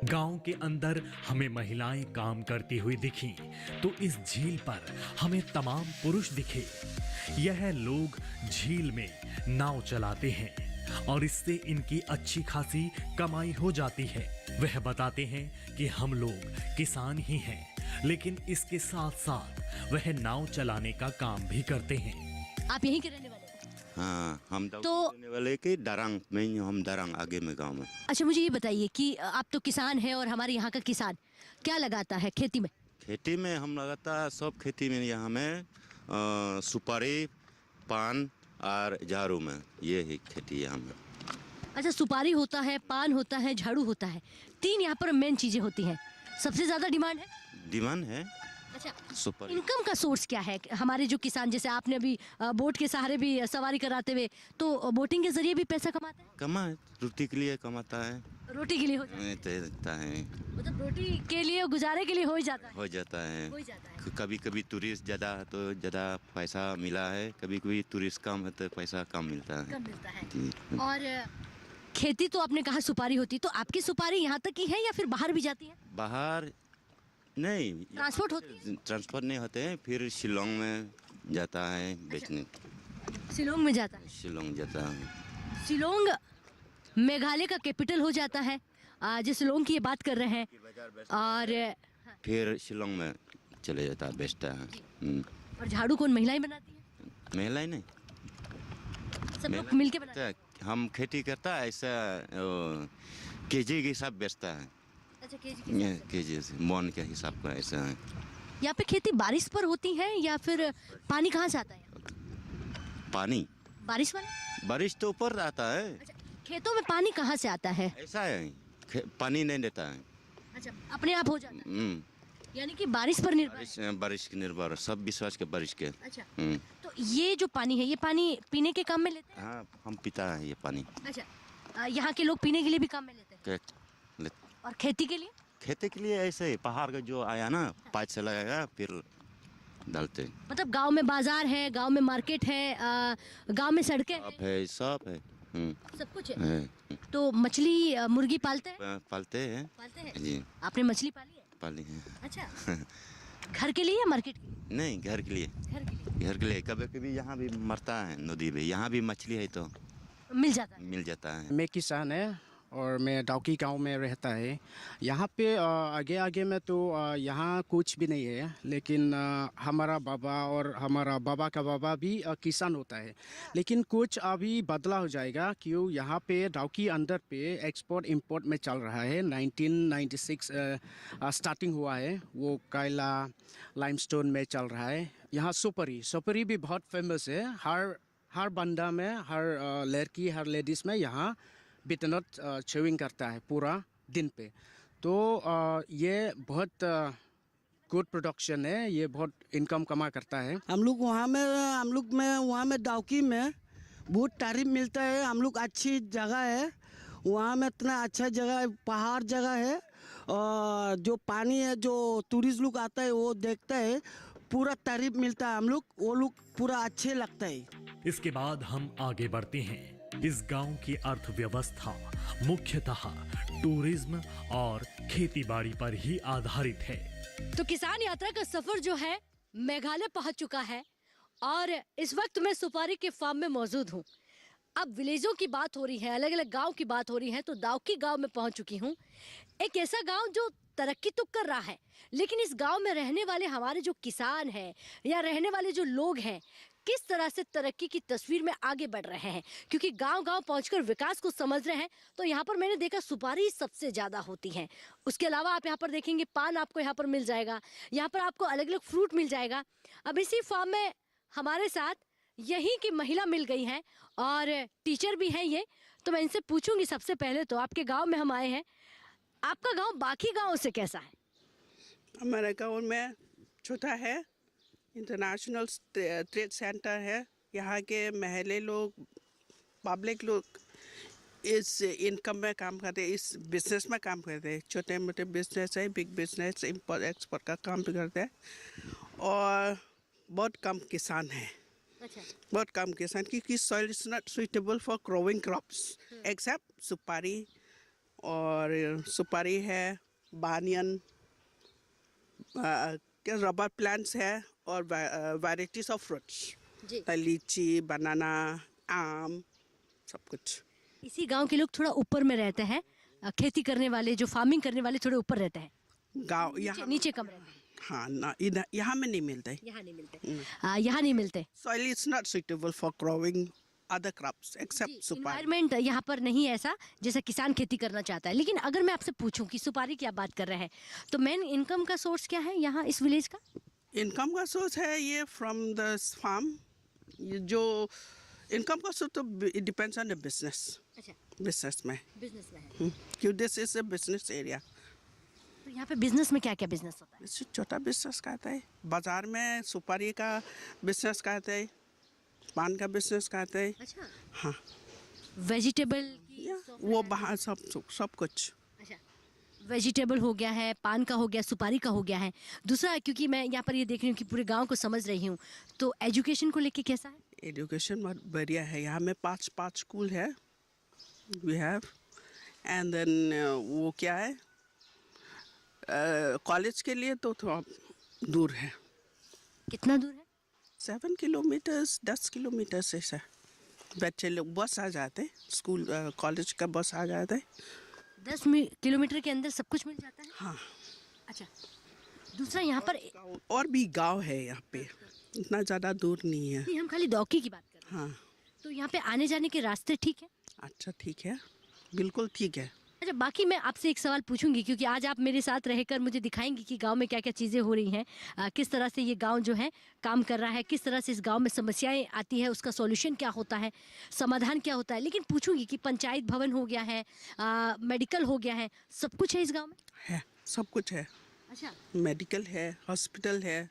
गांव के अंदर हमें महिलाएं काम करती हुई दिखी तो इस झील पर हमें तमाम पुरुष दिखे। यह लोग झील में नाव चलाते हैं और इससे इनकी अच्छी खासी कमाई हो जाती है। वह बताते हैं कि हम लोग किसान ही हैं, लेकिन इसके साथ साथ वह नाव चलाने का काम भी करते हैं। आप यहीं के रहने वाले हैं? हाँ, हम तो रहने वाले के दरंग में, हम दरंग आगे में गांव में। अच्छा, मुझे ये बताइए कि आप तो किसान हैं और हमारे यहाँ का किसान क्या लगाता है खेती में? खेती में हम लगाता सब खेती में यहाँ में सुपारी, पान और झाड़ू में, ये ही खेती यहाँ में। अच्छा, सुपारी होता है, पान होता है, झाड़ू होता है, 3 यहाँ पर मेन चीजें होती हैं। सबसे ज्यादा डिमांड है? डिमांड है। अच्छा, सुपारी। इनकम का सोर्स क्या है हमारे जो किसान, जैसे आपने अभी बोट के सहारे भी सवारी कराते हुए, तो बोटिंग के जरिए भी पैसा कमाते हैं? कमा रोटी के लिए कमाता है, रोटी के लिए हो जाता है, मतलब रोटी के लिए, गुजारे के लिए हो ही जाता है। हो जाता है। हो ही जाता है। कभी कभी टूरिस्ट ज़्यादा है तो ज़्यादा पैसा मिला है, कभी कभी टूरिस्ट कम है तो पैसा कम मिलता है। कम मिलता है। जी। और खेती तो आपने कहा सुपारी होती, तो आपकी सुपारी यहाँ तक ही है या फिर बाहर भी जाती है? बाहर नहीं, ट्रांसपोर्ट होती है? ट्रांसपोर्ट नहीं होते हैं, फिर शिलोंग में जाता है बेचने। शिलोंग में जाता है? शिलोंग जाता है। शिलोंग मेघालय का कैपिटल हो जाता है। जिस शिलोंग की ये बात कर रहे हैं, और फिर शिलोंग में चले जाता है, बेचता है। और झाड़ू कौन, महिलाएं बनाती हैं? महिलाएं नहीं, सब लोग मिलके बनाते हैं? हम खेती करता है ऐसा केजी के हिसाब बेचता है। अच्छा, केजी से मोन के हिसाब का ऐसा है। यहाँ पे खेती बारिश पर होती है या फिर पानी कहाँ से आता है? पानी बारिश वाला? बारिश तो ऊपर आता है। अच्छा, खेतों में पानी कहाँ से आता है? ऐसा है, पानी नहीं देता है। अच्छा, अपने आप हो जाता है, यानी कि बारिश पर निर्भर? बारिश के निर्भर, सब विश्वास के बारिश के। अच्छा, तो ये जो पानी है, ये पानी पीने के काम में लेते हैं? हाँ, हम पीता है ये पानी। अच्छा, यहाँ के लोग पीने के लिए भी काम में लेते हैं? और खेती के लिए? खेती के लिए ऐसे ही पहाड़ का जो आया ना, पाइप से लगाया फिर डालते। मतलब गांव में बाजार है, गांव में मार्केट है, गांव में सड़कें है, सब है। सब कुछ है। तो मछली मुर्गी पालते हैं? पालते हैं। पालते हैं जी। आपने मछली पाली है? पाली है। अच्छा, घर के लिए या मार्केट के लिए? नहीं, घर के लिए। घर के लिए? घर के लिए। कभी कभी यहाँ भी मरता है नदी में, यहाँ भी मछली है तो मिल जाता है? मिल जाता है। मैं किसान है और मैं डाउकी गांव में रहता है। यहाँ पे आगे आगे में तो यहाँ कुछ भी नहीं है, लेकिन हमारा बाबा और हमारा बाबा का बाबा भी किसान होता है। लेकिन कुछ अभी बदला हो जाएगा, क्यों यहाँ पे डाउकी अंदर पे एक्सपोर्ट इंपोर्ट में चल रहा है। 1996 स्टार्टिंग हुआ है, वो कायला लाइमस्टोन में चल रहा है। यहाँ सुपारी भी बहुत फेमस है। हर बंदा में, हर लड़की, हर लेडीज़ में यहाँ बिटनट चेविंग करता है पूरा दिन पे। तो ये बहुत गुड प्रोडक्शन है, ये बहुत इनकम कमा करता है। हम लोग वहाँ में डाउकी में बहुत तारीफ मिलता है। हम लोग अच्छी जगह है, वहाँ में इतना अच्छा जगह है, पहाड़ जगह है, और जो पानी है, जो टूरिस्ट लोग आता है वो देखता है, पूरा तारीफ मिलता है। हम लोग, वो लोग पूरा अच्छे लगता है। इसके बाद हम आगे बढ़ते हैं। इस गांव की अर्थव्यवस्था मुख्यतः टूरिज्म और खेतीबाड़ी पर ही आधारित है। तो किसान यात्रा का सफर जो है मेघालय पहुंच चुका है और इस वक्त मैं सुपारी के फार्म में मौजूद हूं। अब विलेजों की बात हो रही है, अलग अलग गांव की बात हो रही है, तो दाउकी गांव में पहुंच चुकी हूं। एक ऐसा गांव जो तरक्की तो कर रहा है, लेकिन इस गांव में रहने वाले हमारे जो किसान हैं या रहने वाले जो लोग हैं, किस तरह से तरक्की की तस्वीर में आगे बढ़ रहे हैं, क्योंकि गांव-गांव पहुंचकर विकास को समझ रहे हैं। तो यहाँ पर मैंने देखा सुपारी सबसे ज़्यादा होती है। उसके अलावा आप यहाँ पर देखेंगे पान आपको यहाँ पर मिल जाएगा, यहाँ पर आपको अलग अलग फ्रूट मिल जाएगा। अब इसी फार्म में हमारे साथ यहीं की महिला मिल गई हैं और टीचर भी हैं ये। तो मैं इनसे पूछूंगी, सबसे पहले तो आपके गाँव में हम आए हैं, आपका गाँव बाकी गाँव से कैसा है? हमारे गाँव में छोटा है, इंटरनेशनल ट्रेड सेंटर है। यहाँ के महले लोग, पब्लिक लोग इस इनकम में काम करते हैं, इस बिजनेस में काम करते हैं। छोटे मोटे बिजनेस है, बिग बिजनेस, इंपोर्ट एक्सपोर्ट का काम भी करते हैं। और बहुत कम किसान है। अच्छा। बहुत कम किसान, क्योंकि soil is not suitable for growing crops except सुपारी और सुपारी है, बानियन, क्या रबर प्लांट्स है और वैराइटीज ऑफ फ्रूट्स, जी। लीची, बनाना, आम, सब कुछ। इसी गांव के लोग थोड़ा ऊपर में रहते हैं, खेती करने वाले जो फार्मिंग करने वाले थोड़े ऊपर रहते हैं, गाँव यहाँ नीचे कम रहते हैं। हाँ ना, इधर यहाँ में नहीं मिलते। यहाँ नहीं मिलते, यहाँ नहीं मिलते। Soil is not suitable for growing other crops except सुपारी। एनवायरमेंट यहाँ पर नहीं ऐसा जैसा किसान खेती करना चाहता है। लेकिन अगर मैं आपसे पूछूं कि सुपारी की आप बात कर रहे हैं, तो मेन इनकम का सोर्स क्या है यहाँ इस विलेज का? इनकम का सोर्स है ये फ्रॉम द फार्म। ये जो इनकम का सोर्स तो डिपेंड्स ऑन द बिजनेस। अच्छा, बिजनेस में बिजनेस में है। क्यों, this is a business area. तो यहाँ पे बिजनेस में क्या क्या बिजनेस होता है? इससे छोटा बिजनेस कहते हैं, बाजार में सुपारी का बिजनेस कहते हैं, पान का बिजनेस कहते हैं। अच्छा, हाँ, वेजिटेबल वो बाहर सब कुछ। अच्छा, वेजिटेबल हो गया है, पान का हो गया, सुपारी का हो गया है। दूसरा, क्योंकि मैं यहाँ पर ये देख रही हूँ कि पूरे गांव को समझ रही हूँ, तो एजुकेशन को लेके कैसा है? एजुकेशन बहुत बढ़िया है। यहाँ में पाँच स्कूल है वी हैव। एंड देन वो क्या है, कॉलेज के लिए तो थोड़ा दूर है, कितना दूर है? 7 किलोमीटर्स 10 किलोमीटर से है। बच्चे लोग बस आ जाते, स्कूल कॉलेज का बस आ जाते। 10 किलोमीटर के अंदर सब कुछ मिल जाता है। हाँ, अच्छा, दूसरा यहाँ पर और भी गांव है यहाँ पे, इतना ज़्यादा दूर नहीं है। नहीं, हम खाली दौकी की बात कर रहे हैं। हाँ, तो यहाँ पे आने जाने के रास्ते ठीक है? अच्छा ठीक है, बिल्कुल ठीक है। अच्छा, बाकी मैं आपसे एक सवाल पूछूंगी, क्योंकि आज आप मेरे साथ रहकर मुझे दिखाएंगी कि गांव में क्या क्या चीज़ें हो रही हैं, किस तरह से ये गांव जो है काम कर रहा है, किस तरह से इस गांव में समस्याएं आती है, उसका सॉल्यूशन क्या होता है, समाधान क्या होता है। लेकिन पूछूंगी कि पंचायत भवन हो गया है, मेडिकल हो गया है, सब कुछ है इस गाँव में? है, सब कुछ है। अच्छा, मेडिकल है, हॉस्पिटल है,